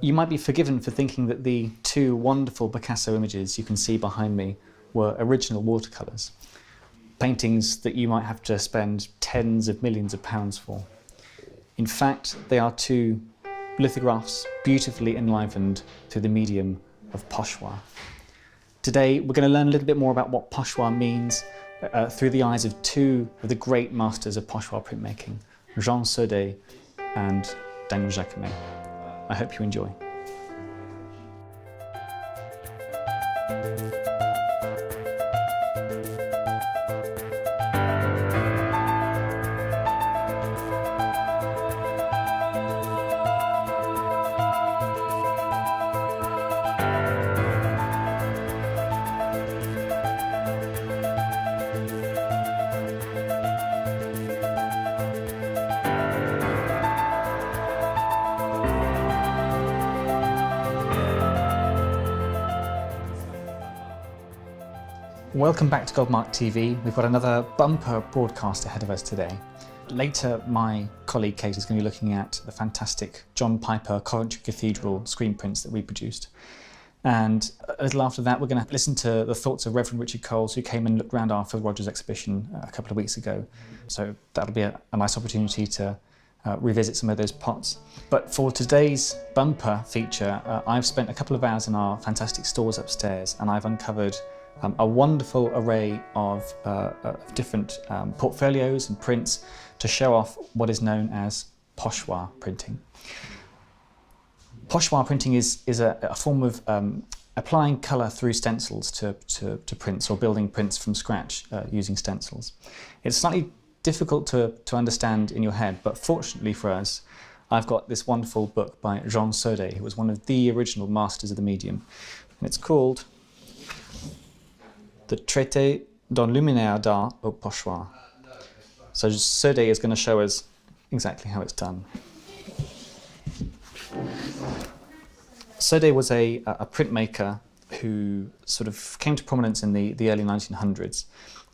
You might be forgiven for thinking that the two wonderful Picasso images you can see behind me were original watercolours, paintings that you might have to spend tens of millions of pounds for. In fact, they are two lithographs beautifully enlivened through the medium of Pochoir. Today we're going to learn a little bit more about what Pochoir means through the eyes of two of the great masters of Pochoir printmaking, Jean Sodé and Daniel Jacquemet. I hope you enjoy. Welcome back to Goldmark TV. We've got another bumper broadcast ahead of us today. Later, my colleague Kate is going to be looking at the fantastic John Piper Coventry Cathedral screen prints that we produced. And a little after that, we're going to listen to the thoughts of Reverend Richard Coles, who came and looked around our Phil Rogers exhibition a couple of weeks ago. So that'll be a nice opportunity to revisit some of those pots. But for today's bumper feature, I've spent a couple of hours in our fantastic stores upstairs, and I've uncovered a wonderful array of different portfolios and prints to show off what is known as Pochoir printing. Pochoir printing is a form of applying colour through stencils to prints, or building prints from scratch using stencils. It's slightly difficult to understand in your head, but fortunately for us, I've got this wonderful book by Jean Sodé, who was one of the original masters of the medium. And it's called The Traité d'un luminaire d'art au Pochoir. So Sodé is going to show us exactly how it's done. Sodé was a printmaker who sort of came to prominence in the early 1900s.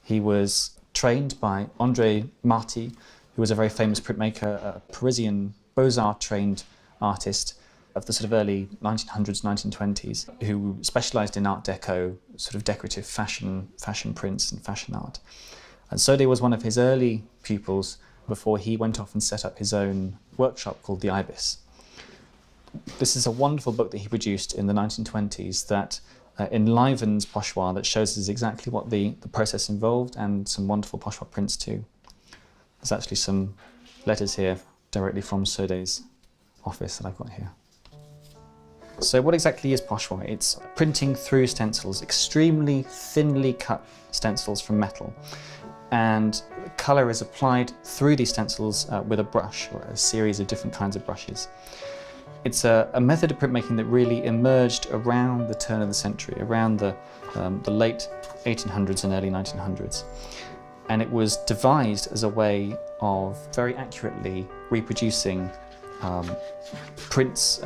He was trained by André Marty, who was a very famous printmaker, a Parisian Beaux-Arts trained artist of the sort of early 1900s, 1920s, who specialised in Art Deco, sort of decorative fashion prints and fashion art. And Sodé was one of his early pupils before he went off and set up his own workshop called the Ibis. This is a wonderful book that he produced in the 1920s that enlivens Pochoir, that shows us exactly what the process involved, and some wonderful Pochoir prints too. There's actually some letters here directly from Sodé's office that I've got here. So what exactly is Pochoir? It's printing through stencils, extremely thinly cut stencils from metal. And colour is applied through these stencils with a brush, or a series of different kinds of brushes. It's a method of printmaking that really emerged around the turn of the century, around the late 1800s and early 1900s. And it was devised as a way of very accurately reproducing prints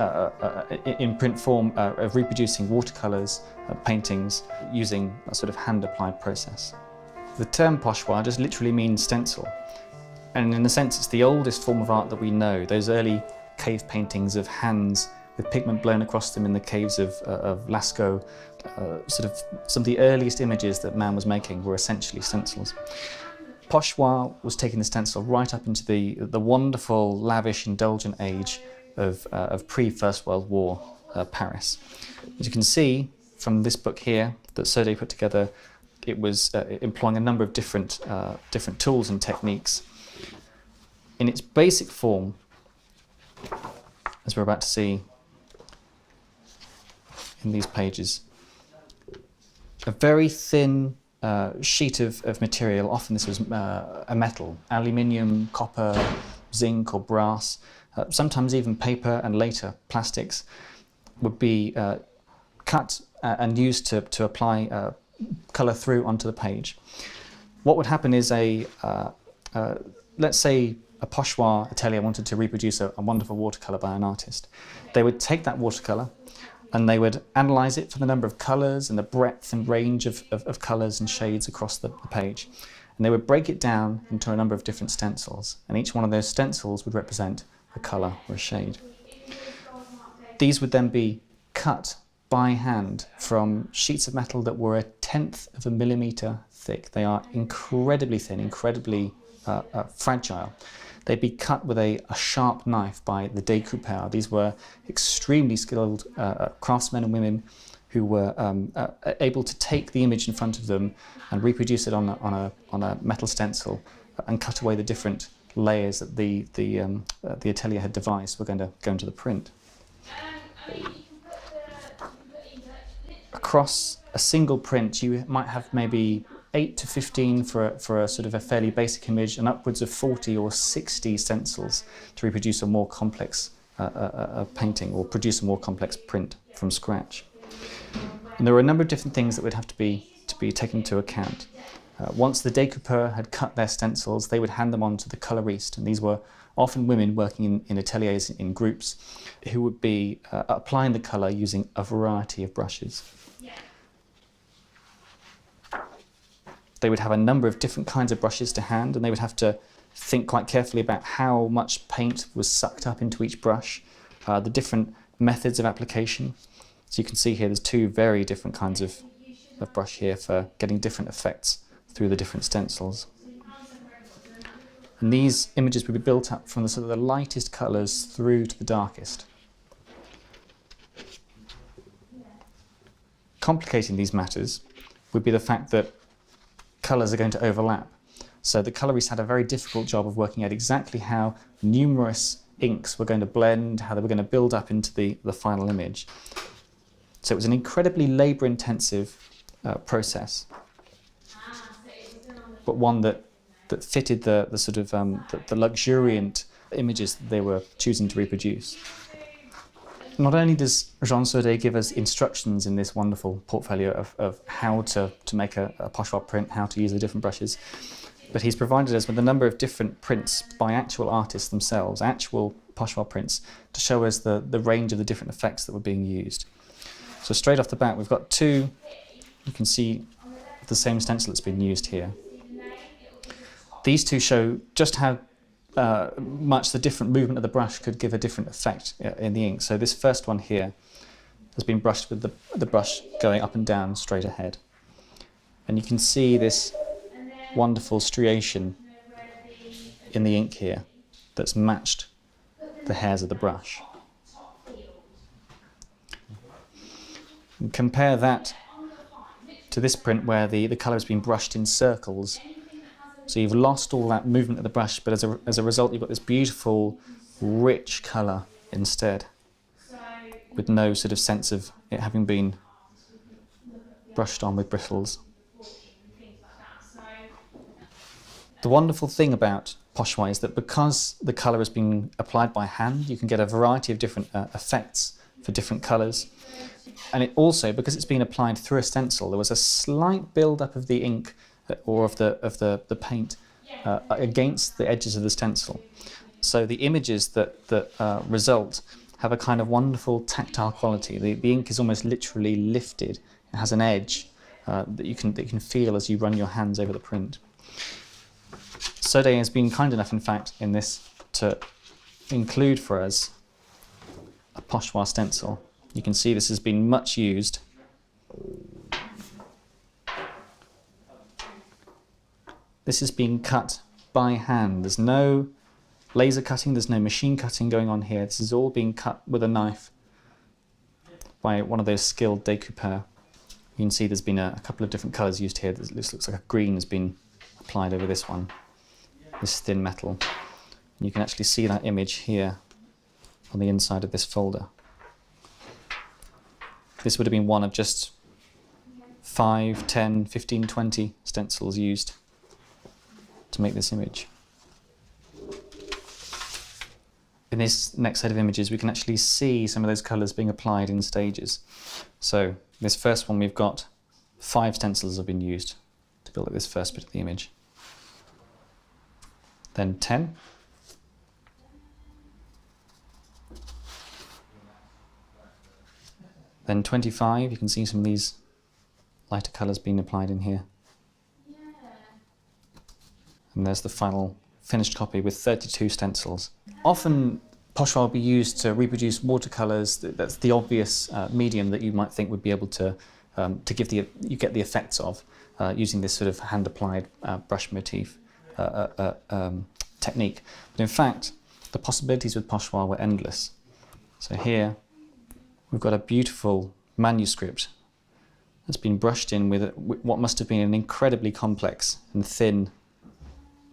in print form, of reproducing watercolours, paintings, using a sort of hand-applied process. The term Pochoir just literally means stencil, and in a sense it's the oldest form of art that we know. Those early cave paintings of hands with pigment blown across them in the caves of Lascaux, sort of some of the earliest images that man was making were essentially stencils. Pochoir was taking the stencil right up into the wonderful, lavish, indulgent age of pre-First World War Paris. As you can see from this book here that Sodé put together, it was employing a number of different tools and techniques. In its basic form, as we're about to see in these pages, a very thin sheet of material, often this was a metal, aluminium, copper, zinc or brass, sometimes even paper and later plastics, would be cut and used to apply colour through onto the page. What would happen is let's say a Pochoir atelier wanted to reproduce a wonderful watercolour by an artist. They would take that watercolour and they would analyse it for the number of colours and the breadth and range of colours and shades across the page. And they would break it down into a number of different stencils, and each one of those stencils would represent a colour or a shade. These would then be cut by hand from sheets of metal that were 1/10 of a millimetre thick. They are incredibly thin, incredibly fragile. They'd be cut with a sharp knife by the découpeur. These were extremely skilled craftsmen and women who were able to take the image in front of them and reproduce it on a metal stencil and cut away the different layers that the atelier had devised were going to go into the print. Across a single print, you might have maybe 8 to 15 for a sort of a fairly basic image, and upwards of 40 or 60 stencils to reproduce a more complex painting or produce a more complex print from scratch. And there were a number of different things that would have to be taken into account. Once the découpeur had cut their stencils, they would hand them on to the coloriste, and these were often women working in ateliers in groups who would be applying the colour using a variety of brushes. They would have a number of different kinds of brushes to hand, and they would have to think quite carefully about how much paint was sucked up into each brush, the different methods of application. So you can see here there's two very different kinds of brush here for getting different effects through the different stencils. And these images would be built up from the sort of the lightest colours through to the darkest. Complicating these matters would be the fact that colours are going to overlap. So the colorist had a very difficult job of working out exactly how numerous inks were going to blend, how they were going to build up into the final image. So it was an incredibly labour-intensive process, but one that fitted the sort of the luxuriant images that they were choosing to reproduce. Not only does Jean Saudet give us instructions in this wonderful portfolio of how to make a Pochoir print, how to use the different brushes, but he's provided us with a number of different prints by actual artists themselves, actual Pochoir prints, to show us the range of the different effects that were being used. So straight off the bat, we've got two, you can see the same stencil that's been used here. These two show just how much the different movement of the brush could give a different effect in the ink. So this first one here has been brushed with the brush going up and down straight ahead. And you can see this wonderful striation in the ink here that's matched the hairs of the brush. And compare that to this print where the colour has been brushed in circles. So you've lost all that movement of the brush, but as a result you've got this beautiful, rich colour instead, with no sort of sense of it having been brushed on with bristles. The wonderful thing about Pochoir is that because the colour has been applied by hand, you can get a variety of different effects for different colours. And it also, because it's been applied through a stencil, there was a slight build-up of the ink or of the paint against the edges of the stencil. So the images that result have a kind of wonderful tactile quality. The ink is almost literally lifted. It has an edge that you can feel as you run your hands over the print. Saudet has been kind enough, in fact, in this to include for us a Pochoir stencil. You can see this has been much used. This is being cut by hand. There's no laser cutting, there's no machine cutting going on here. This is all being cut with a knife by one of those skilled découpeurs. You can see there's been a couple of different colours used here. This looks like a green has been applied over this one, this thin metal. And you can actually see that image here on the inside of this folder. This would have been one of just 5, 10, 15, 20 stencils used to make this image. In this next set of images we can actually see some of those colours being applied in stages. So this first one, we've got 5 stencils have been used to build up this first bit of the image. Then 10. Then 25, you can see some of these lighter colours being applied in here. And there's the final finished copy with 32 stencils. Often Pochoir will be used to reproduce watercolours. That's the obvious medium that you might think would be able to give you get the effects of using this sort of hand-applied brush motif technique. But in fact, the possibilities with Pochoir were endless. So here we've got a beautiful manuscript that's been brushed in with what must have been an incredibly complex and thin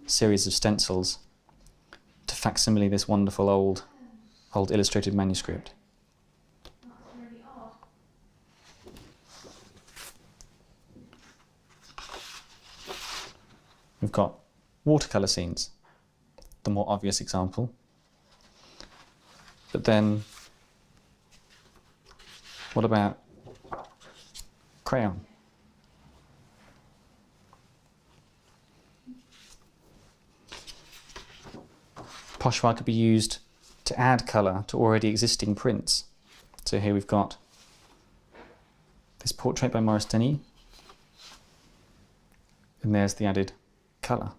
series of stencils to facsimile this wonderful old illustrated manuscript. We've got watercolour scenes, the more obvious example. But then, what about crayon? Pochoir could be used to add colour to already existing prints. So here we've got this portrait by Maurice Denis, and there's the added colour.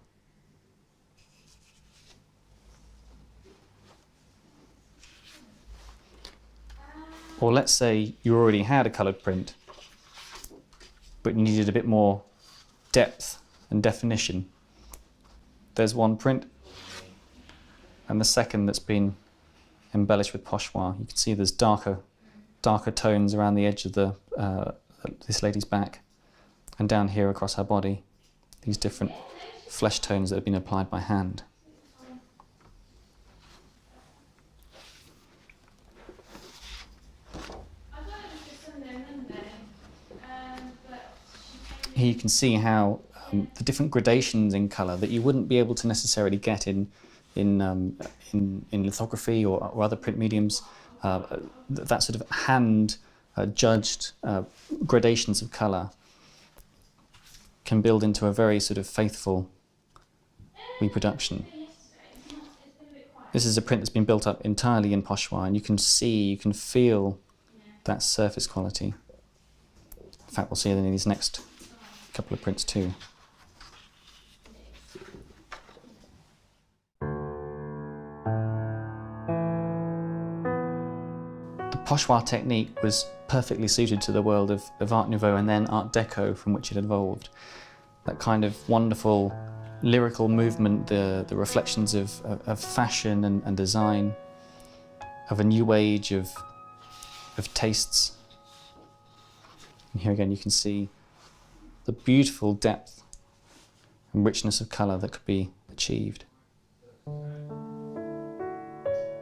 Or let's say you already had a coloured print, but you needed a bit more depth and definition. There's one print, and the second that's been embellished with Pochoir. You can see there's darker tones around the edge of this lady's back, and down here across her body, these different flesh tones that have been applied by hand. Here you can see how the different gradations in colour that you wouldn't be able to necessarily get in lithography or other print mediums, that sort of hand judged gradations of colour can build into a very sort of faithful reproduction. This is a print that's been built up entirely in Pochoir, and you can feel that surface quality. In fact, we'll see it in these next couple of prints too. The Pochoir technique was perfectly suited to the world of Art Nouveau and then Art Deco from which it evolved. That kind of wonderful lyrical movement, the reflections of fashion and design, of a new age of tastes. And here again you can see the beautiful depth and richness of colour that could be achieved.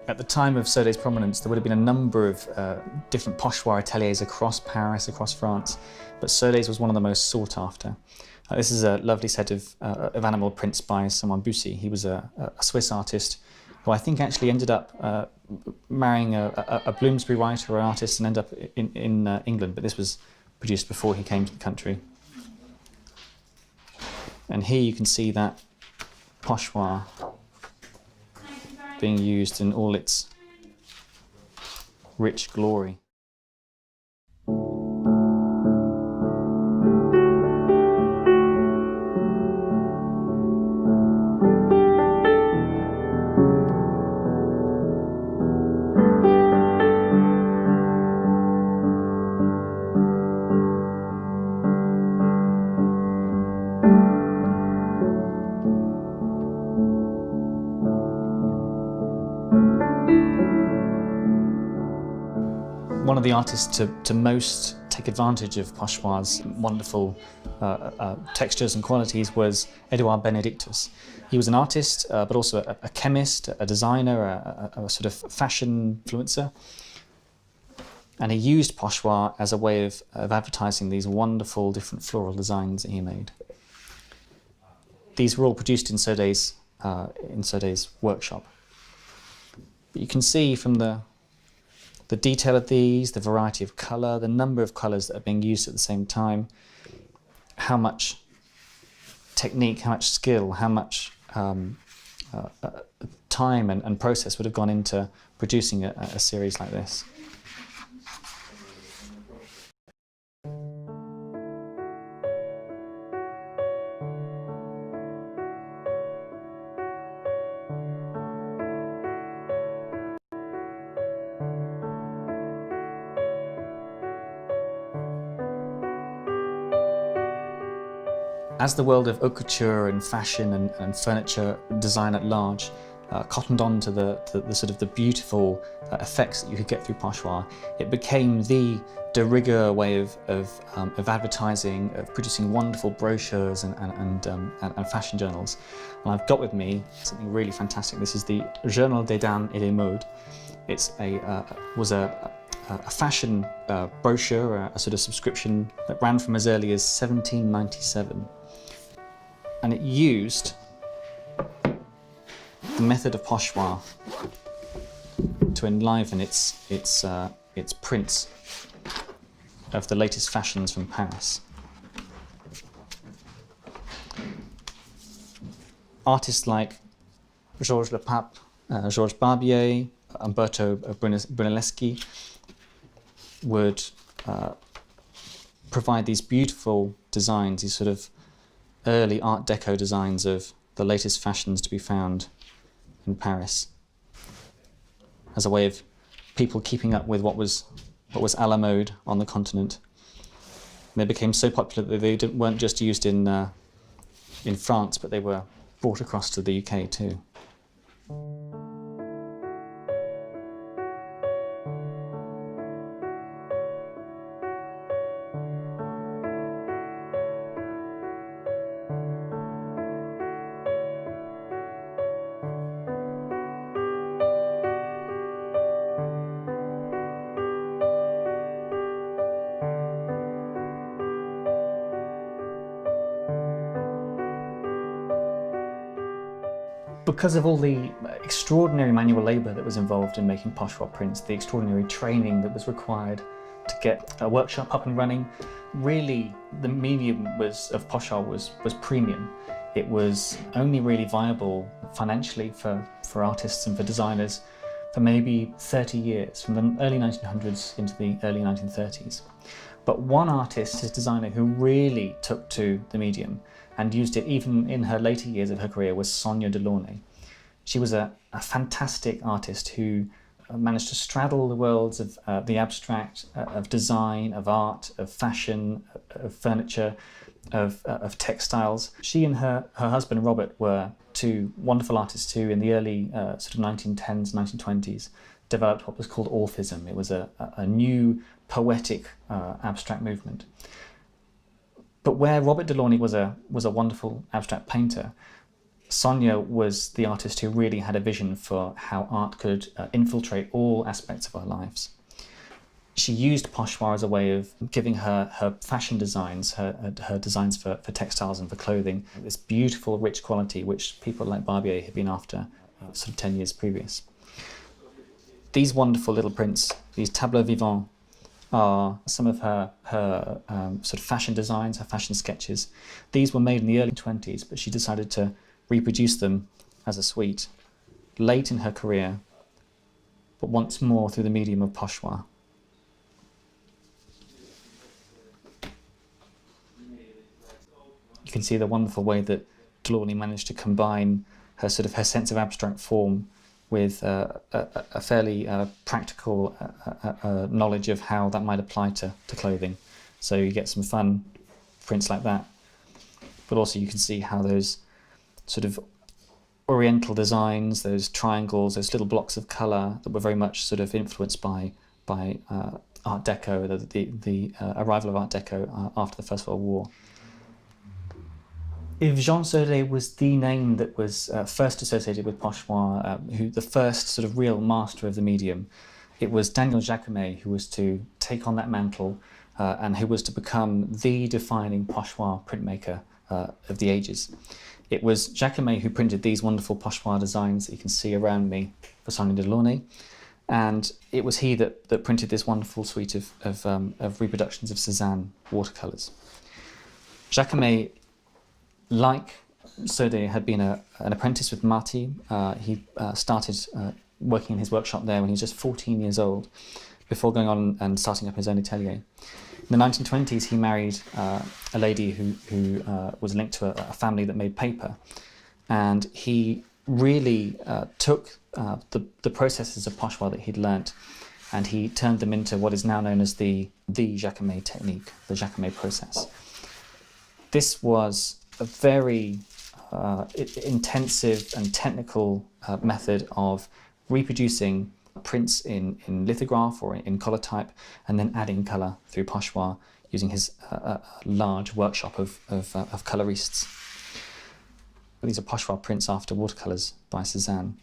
At the time of Sodé's prominence, there would have been a number of different Pochoir ateliers across Paris, across France, but Sodé's was one of the most sought after. This is a lovely set of animal prints by Saint Bussy. He was a Swiss artist who I think actually ended up marrying a Bloomsbury writer or artist and ended up in England, but this was produced before he came to the country. And here you can see that Pochoir being used in all its rich glory. One of the artists to most take advantage of Pochoir's wonderful textures and qualities was Edouard Benedictus. He was an artist, but also a chemist, a designer, a sort of fashion influencer. And he used Pochoir as a way of advertising these wonderful different floral designs that he made. These were all produced in Sodé's workshop. But you can see from the detail of these, the variety of colour, the number of colours that are being used at the same time, how much technique, how much skill, how much time and process would have gone into producing a series like this. As the world of haute couture and fashion and furniture design at large cottoned on to the sort of the beautiful effects that you could get through Pochoir, it became the de rigueur way of advertising, of producing wonderful brochures and fashion journals. And I've got with me something really fantastic. This is the Journal des Dames et des Modes. It's was a fashion brochure, a sort of subscription that ran from as early as 1797. And it used the method of Pochoir to enliven its prints of the latest fashions from Paris. Artists like Georges Le Pape, Georges Barbier, Umberto Brunelleschi would provide these beautiful designs, these sort of early Art Deco designs of the latest fashions to be found in Paris, as a way of people keeping up with what was a la mode on the continent. And they became so popular that they weren't just used in France, but they were brought across to the UK too. Because of all the extraordinary manual labour that was involved in making Pochoir prints, the extraordinary training that was required to get a workshop up and running, really the medium of Pochoir was premium. It was only really viable financially for artists and for designers for maybe 30 years, from the early 1900s into the early 1930s. But one artist, his designer, who really took to the medium and used it even in her later years of her career was Sonia Delaunay. She was a fantastic artist who managed to straddle the worlds of the abstract, of design, of art, of fashion, of furniture, of textiles. She and her husband Robert were two wonderful artists who in the early sort of 1910s, 1920s developed what was called Orphism. It was a new poetic abstract movement. But where Robert Delaunay was a wonderful abstract painter, Sonia was the artist who really had a vision for how art could infiltrate all aspects of our lives. She used Pochoir as a way of giving her fashion designs, her designs for textiles and for clothing, this beautiful, rich quality which people like Barbier had been after sort of 10 years previous. These wonderful little prints, these tableaux vivants, are some of her sort of fashion designs, her fashion sketches. These were made in the early 20s, but she decided to reproduce them as a suite late in her career, but once more through the medium of Pochoir. You can see the wonderful way that Delaunay managed to combine her sense of abstract form with a fairly practical knowledge of how that might apply to clothing. So you get some fun prints like that, but also you can see how those sort of oriental designs, those triangles, those little blocks of colour that were very much sort of influenced by Art Deco, the arrival of Art Deco after the First World War. If Jean Sodé was the name that was first associated with Pochoir, the first sort of real master of the medium, it was Daniel Jacquemet who was to take on that mantle and who was to become the defining Pochoir printmaker of the ages. It was Jacquemet who printed these wonderful Pochoir designs that you can see around me for Sonia Delaunay, and it was he that printed this wonderful suite of reproductions of Cézanne watercolours. Jacquemet, like Sodé, had been an apprentice with Marty. He started working in his workshop there when he was just 14 years old, before going on and starting up his own atelier. In the 1920s, he married a lady who was linked to a family that made paper, and he really took the processes of Pochoir that he'd learnt, and he turned them into what is now known as the Jacquemet technique, the Jacquemet process. This was a very intensive and technical method of reproducing prints in lithograph or in collotype, and then adding colour through Pochoir using his large workshop of colourists. These are Pochoir prints after watercolours by Cézanne.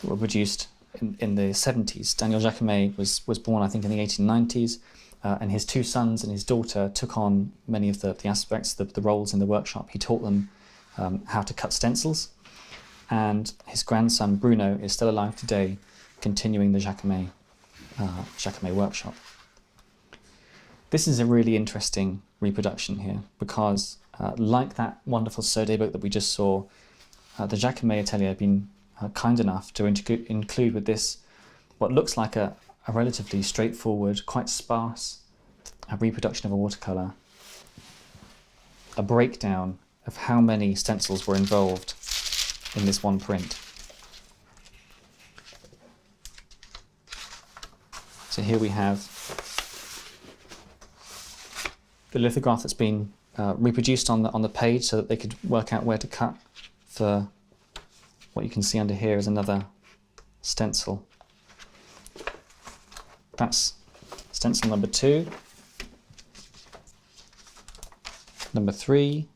They were produced in the 70s. Daniel Jacquemet was born, I think, in the 1890s, and his two sons and his daughter took on many of the aspects, the roles in the workshop. He taught them how to cut stencils, and his grandson Bruno is still alive today, continuing the Jacquemet workshop. This is a really interesting reproduction here because, like that wonderful Sodé book that we just saw, the Jacquemet atelier have been kind enough to include with this what looks like a relatively straightforward, quite sparse reproduction of a watercolour, a breakdown of how many stencils were involved in this one print. So here we have the lithograph that's been reproduced on the page so that they could work out where to cut. For what you can see under here is another stencil. That's stencil number 2, number 3,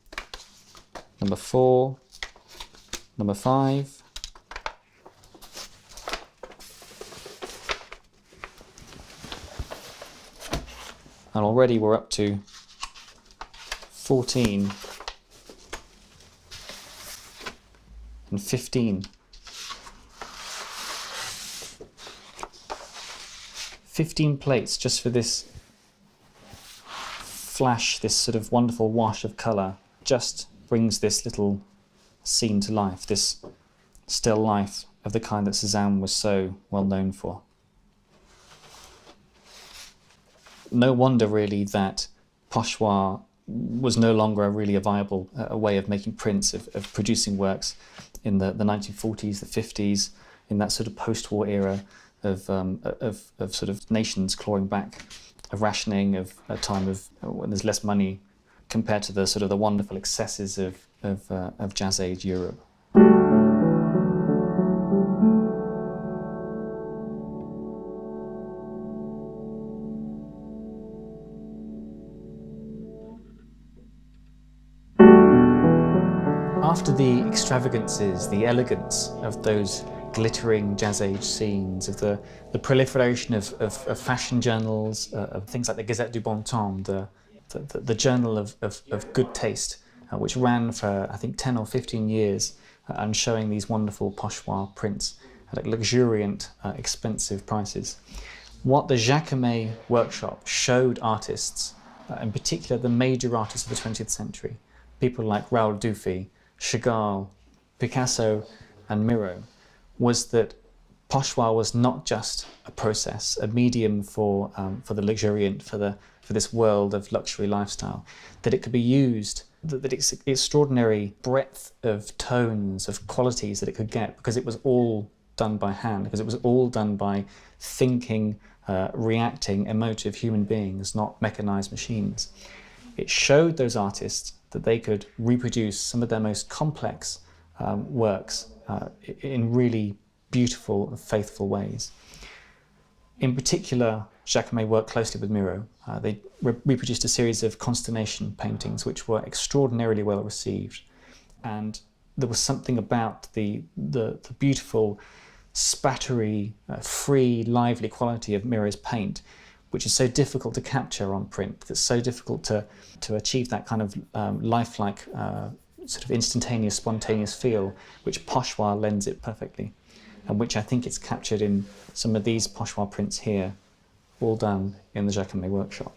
number 4, number 5, and already we're up to 14 and 15. 15 plates just for this flash, this sort of wonderful wash of colour, just brings this little scene to life, this still life of the kind that Cézanne was so well known for. No wonder really that Pochoir was no longer really a viable way of making prints, of producing works in the 1940s, the 50s, in that sort of post-war era of sort of nations clawing back, of rationing, of a time of when there's less money compared to the sort of the wonderful excesses of Jazz Age Europe. After the extravagances, the elegance of those glittering Jazz Age scenes, of the proliferation of fashion journals, of things like the Gazette du Bon Temps, the journal of good taste, which ran for I think 10 or 15 years, and showing these wonderful Pochoir prints at luxuriant, expensive prices. What the Jacquemet workshop showed artists, in particular the major artists of the 20th century, people like Raoul Dufy, Chagall, Picasso and Miro, was that Pochoir was not just a process, a medium for the luxuriant, for this world of luxury lifestyle, that it could be used, that its extraordinary breadth of tones, of qualities that it could get, because it was all done by hand, because it was all done by thinking, reacting, emotive human beings, not mechanized machines. It showed those artists that they could reproduce some of their most complex works in really beautiful, faithful ways. In particular, Jacquemet worked closely with Miro. They reproduced a series of constellation paintings which were extraordinarily well received, and there was something about the beautiful, spattery, free, lively quality of Miro's paint, which is so difficult to capture on print, that's so difficult to achieve that kind of lifelike, sort of instantaneous, spontaneous feel, which Pochoir lends it perfectly, and which I think it's captured in some of these Pochoir prints here, all done in the Jacquemet workshop.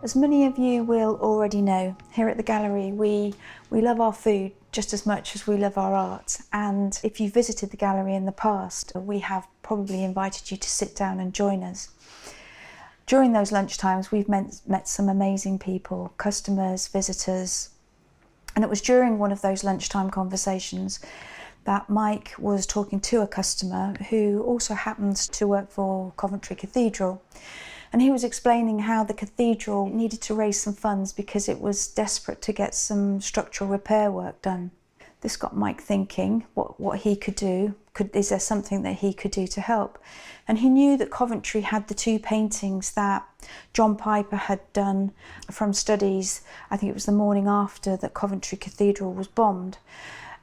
As many of you will already know, here at the gallery we love our food just as much as we love our art, and if you visited the gallery in the past, we have probably invited you to sit down and join us. During those lunchtimes we've met some amazing people, customers, visitors, and it was during one of those lunchtime conversations that Mike was talking to a customer who also happens to work for Coventry Cathedral. And he was explaining how the cathedral needed to raise some funds because it was desperate to get some structural repair work done. This got Mike thinking what he could do. Is there something that he could do to help? And he knew that Coventry had the 2 paintings that John Piper had done from studies. I think it was the morning after that Coventry Cathedral was bombed.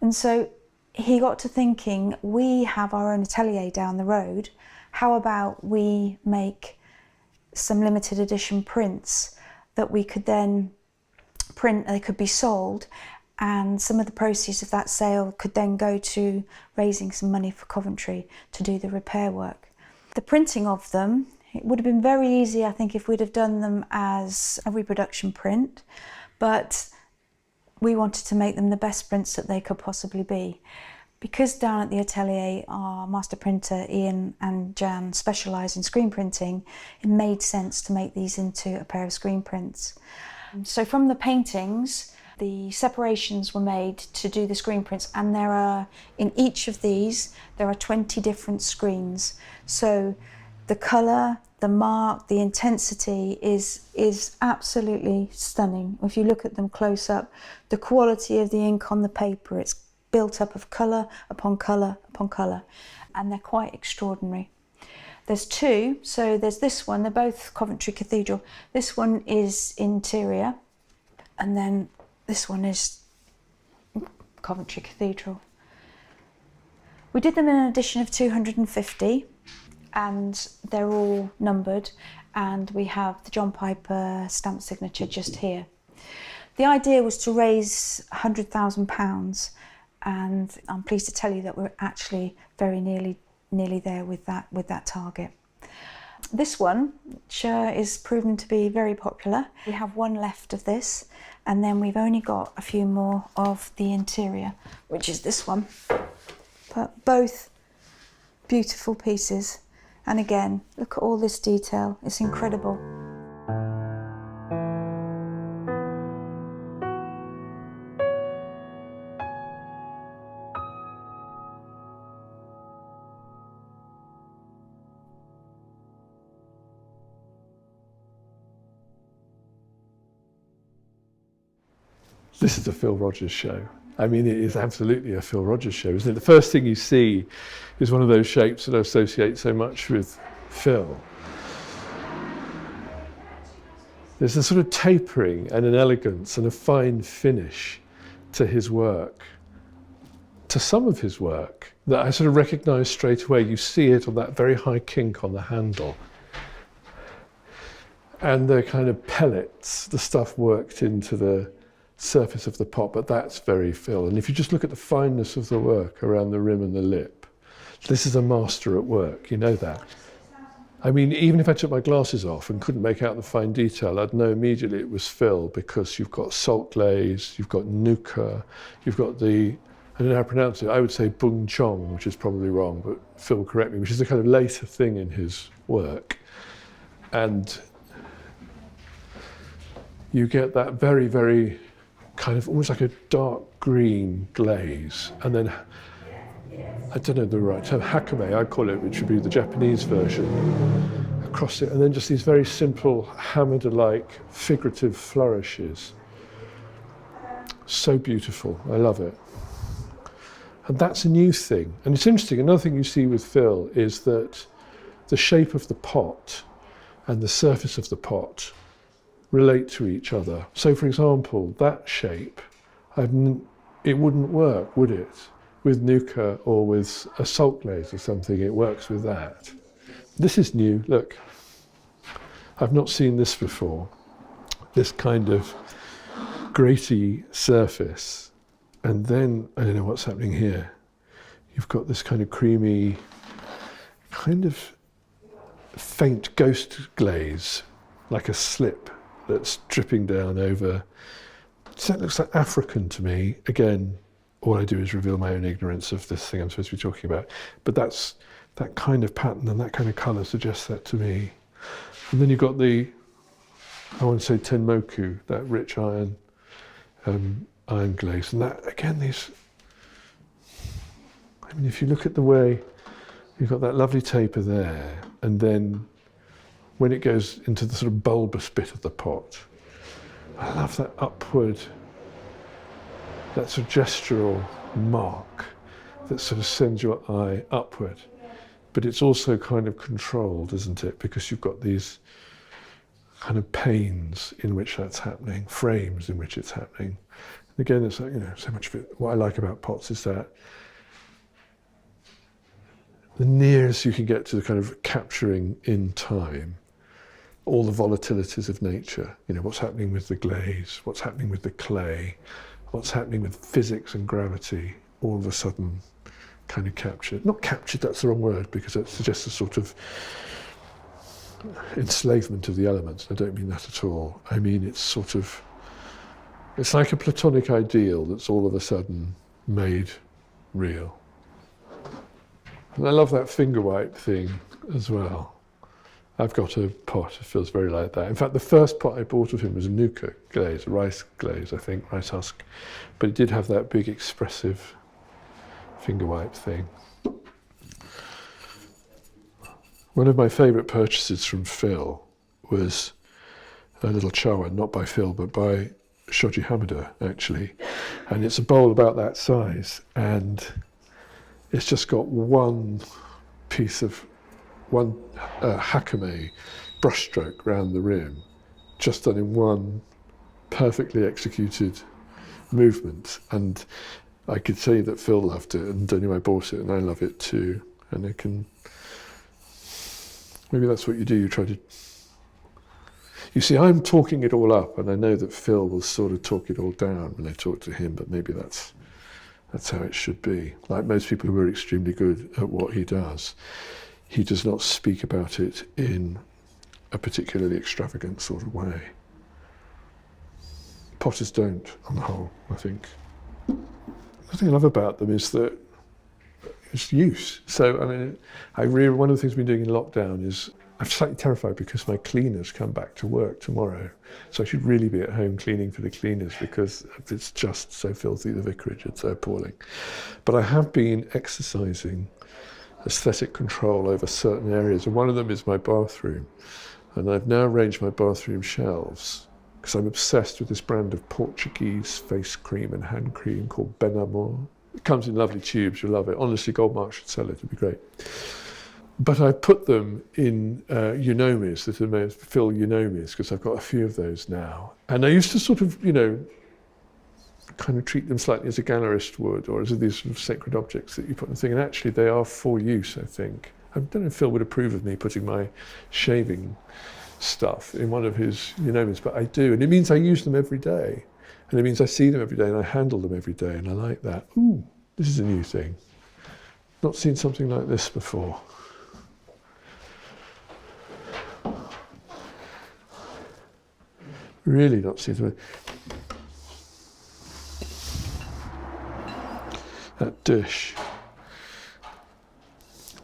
And so he got to thinking, we have our own atelier down the road. How about we make some limited edition prints that we could then print, they could be sold, and some of the proceeds of that sale could then go to raising some money for Coventry to do the repair work. The printing of them, it would have been very easy, I think, if we'd have done them as a reproduction print, but we wanted to make them the best prints that they could possibly be. Because down at the atelier, our master printer Ian and Jan specialise in screen printing, it made sense to make these into a pair of screen prints. So from the paintings, the separations were made to do the screen prints, and there are, in each of these, there are 20 different screens. So the colour, the mark, the intensity is absolutely stunning. If you look at them close up, the quality of the ink on the paper, it's built up of colour upon colour upon colour, and they're quite extraordinary. There's 2, so there's this one, they're both Coventry Cathedral. This one is interior, and then this one is Coventry Cathedral. We did them in an edition of 250, and they're all numbered, and we have the John Piper stamp signature just here. The idea was to raise £100,000, and I'm pleased to tell you that we're actually very nearly there with that target. This one, which is proven to be very popular. We have one left of this, and then we've only got a few more of the interior, which is this one. But both beautiful pieces. And again, look at all this detail, it's incredible. This is a Phil Rogers show. I mean, it is absolutely a Phil Rogers show, isn't it? The first thing you see is one of those shapes that I associate so much with Phil. There's a sort of tapering and an elegance and a fine finish to his work, to some of his work, that I sort of recognise straight away. You see it on that very high kink on the handle. And the kind of pellets, the stuff worked into the surface of the pot, but that's very Phil. And if you just look at the fineness of the work around the rim and the lip, this is a master at work, you know that. I mean, even if I took my glasses off and couldn't make out the fine detail, I'd know immediately it was Phil, because you've got salt glaze, you've got nuka, you've got the, I don't know how to pronounce it, I would say bung chong, which is probably wrong, but Phil correct me, which is a kind of later thing in his work. And you get that very, very kind of almost like a dark green glaze, and then I don't know the right term, hakame I call it, which would be the Japanese version, across it, and then just these very simple hamada-like figurative flourishes. So beautiful, I love it. And that's a new thing. And it's interesting, another thing you see with Phil is that the shape of the pot and the surface of the pot relate to each other. So for example, that shape, it wouldn't work, would it? With nuka or with a salt glaze or something, it works with that. This is new, look. I've not seen this before. This kind of graty surface. And then, I don't know what's happening here. You've got this kind of creamy, kind of faint ghost glaze, like a slip that's dripping down over. So that looks like African to me. Again, all I do is reveal my own ignorance of this thing I'm supposed to be talking about. But that's that kind of pattern and that kind of colour suggests that to me. And then you've got the, I want to say tenmoku, that rich iron glaze. And that, again, these I mean, if you look at the way you've got that lovely taper there, and then when it goes into the sort of bulbous bit of the pot, I love that upward, that sort of gestural mark that sort of sends your eye upward. But it's also kind of controlled, isn't it? Because you've got these kind of panes in which that's happening, frames in which it's happening. And again, it's like, so much of it, what I like about pots is that the nearest you can get to the kind of capturing in time all the volatilities of nature, what's happening with the glaze, what's happening with the clay, what's happening with physics and gravity, all of a sudden kind of captured. Not captured, that's the wrong word, because that suggests a sort of enslavement of the elements. I don't mean that at all. I mean it's like a Platonic ideal that's all of a sudden made real. And I love that finger wipe thing as well. I've got a pot that feels very like that. In fact, the first pot I bought of him was a nuka glaze, a rice glaze, I think, rice husk. But it did have that big expressive finger wipe thing. One of my favourite purchases from Phil was a little chawa, not by Phil, but by Shoji Hamada, actually. And it's a bowl about that size, and it's just got one hakame brushstroke round the rim, just done in one perfectly executed movement. And I could say that Phil loved it, and anyway, I bought it, and I love it too. And maybe that's what you do, you try to... You see, I'm talking it all up, and I know that Phil will sort of talk it all down when I talk to him, but maybe that's how it should be. Like most people who are extremely good at what he does not speak about it in a particularly extravagant sort of way. Potters don't, on the whole, I think. The thing I love about them is that it's use. So, I mean, one of the things I've been doing in lockdown is I'm slightly terrified because my cleaners come back to work tomorrow. So I should really be at home cleaning for the cleaners because it's just so filthy, the vicarage, it's so appalling. But I have been exercising aesthetic control over certain areas, and one of them is my bathroom. And I've now arranged my bathroom shelves because I'm obsessed with this brand of Portuguese face cream and hand cream called Ben Amor. It comes in lovely tubes, you'll love it. Honestly, Goldmark should sell it, it'd be great. But I put them in Unomis, that are Phil Unomis, because I've got a few of those now. And I used to sort of, kind of treat them slightly as a gallerist would, or as these sort of sacred objects that you put in the thing. And actually they are for use, I think. I don't know if Phil would approve of me putting my shaving stuff in one of his Unomis, but I do. And it means I use them every day. And it means I see them every day and I handle them every day, and I like that. Ooh, this is a new thing. Not seen something like this before. Really not seen something. That dish.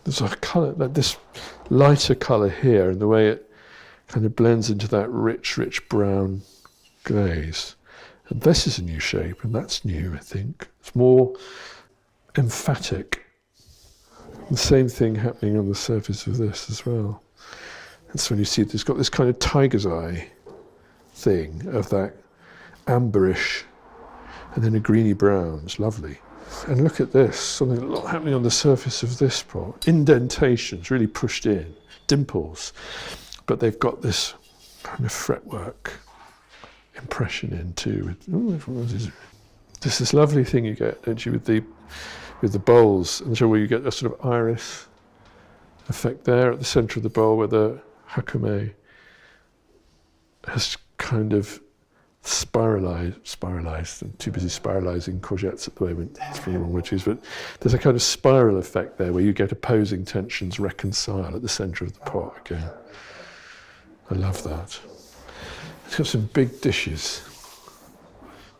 There's a colour, like this lighter colour here, and the way it kind of blends into that rich brown glaze. And this is a new shape, and that's new, I think. It's more emphatic. The same thing happening on the surface of this as well. That's when you see it's got this kind of tiger's eye thing of that amberish and then a greeny brown. It's lovely. And look at this, something a lot happening on the surface of this pot. Indentations really pushed in, dimples, but they've got this kind of fretwork impression in too. There's this lovely thing you get, don't you, with the bowls, and so where you get a sort of iris effect there at the centre of the bowl where the hakame has kind of spiralised. I'm too busy spiralising courgettes at the moment, it's for the wrong word to use, but there's a kind of spiral effect there where you get opposing tensions reconcile at the centre of the pot again. I love that. It's got some big dishes.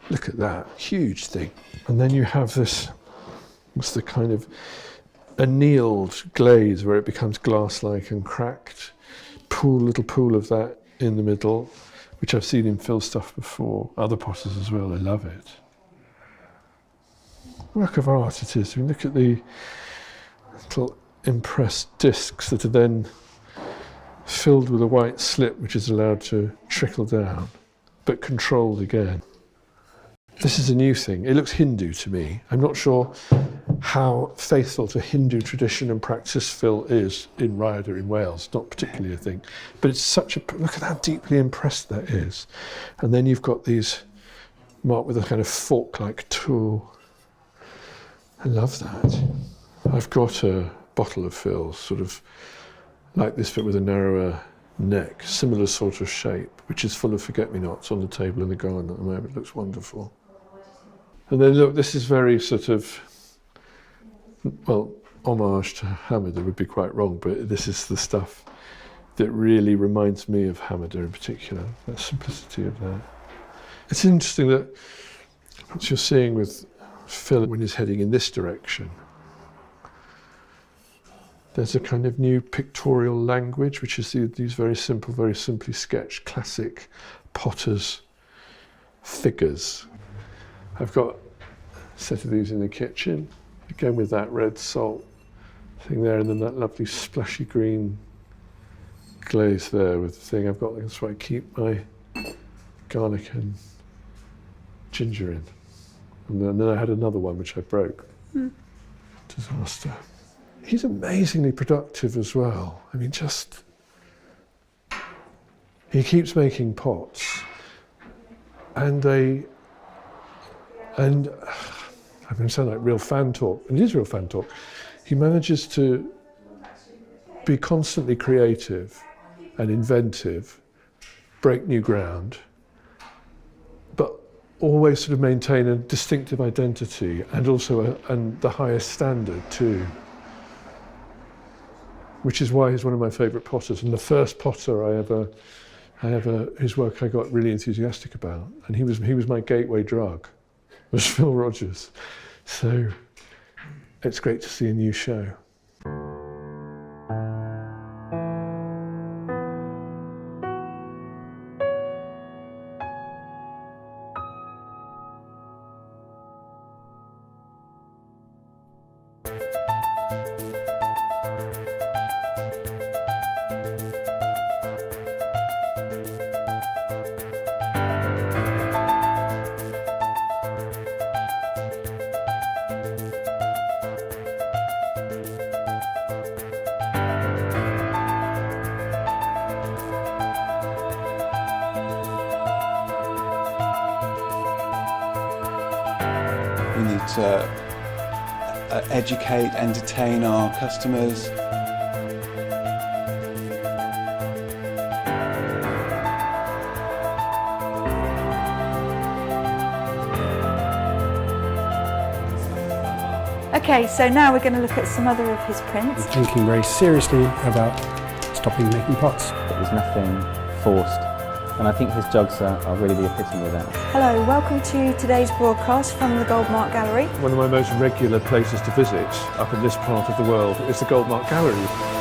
Look at that, huge thing. And then you have this, what's the kind of annealed glaze where it becomes glass-like and cracked. Little pool of that in the middle, which I've seen in Phil stuff before, other potters as well, I love it. work of art it is. I mean, look at the little impressed discs that are then filled with a white slip which is allowed to trickle down, but controlled again. This is a new thing. It looks Hindu to me. I'm not sure how faithful to Hindu tradition and practice Phil is in Rhyadr in Wales, not particularly, I think. But it's such a... Look at how deeply impressed that is. And then you've got these marked with a kind of fork-like tool. I love that. I've got a bottle of Phil's, sort of like this but with a narrower neck, similar sort of shape, which is full of forget-me-nots on the table in the garden at the moment. It looks wonderful. And then look, this is very sort of, well, homage to Hamada would be quite wrong, but this is the stuff that really reminds me of Hamada in particular, that simplicity of that. It's interesting that what you're seeing with Phil when he's heading in this direction, there's a kind of new pictorial language, which is these very simple, very simply sketched classic potter's figures. I've got a set of these in the kitchen, again with that red salt thing there, and then that lovely splashy green glaze there with the thing. I've got, that's why I keep my garlic and ginger in. And then I had another one which I broke. Disaster. He's amazingly productive as well. I mean, he keeps making pots, and I'm going to sound like real fan talk, and it is real fan talk. He manages to be constantly creative and inventive, break new ground, but always sort of maintain a distinctive identity and also the highest standard too. Which is why he's one of my favourite potters, and the first potter I ever his work I got really enthusiastic about, and he was my gateway drug, was Phil Rogers. So it's great to see a new show. We need to educate, entertain our customers. Okay, so now we're going to look at some other of his prints. Thinking very seriously about stopping making pots. There's nothing forced, and I think his jogs are really the epitome of that. Hello, welcome to today's broadcast from the Goldmark Gallery. One of my most regular places to visit up in this part of the world is the Goldmark Gallery.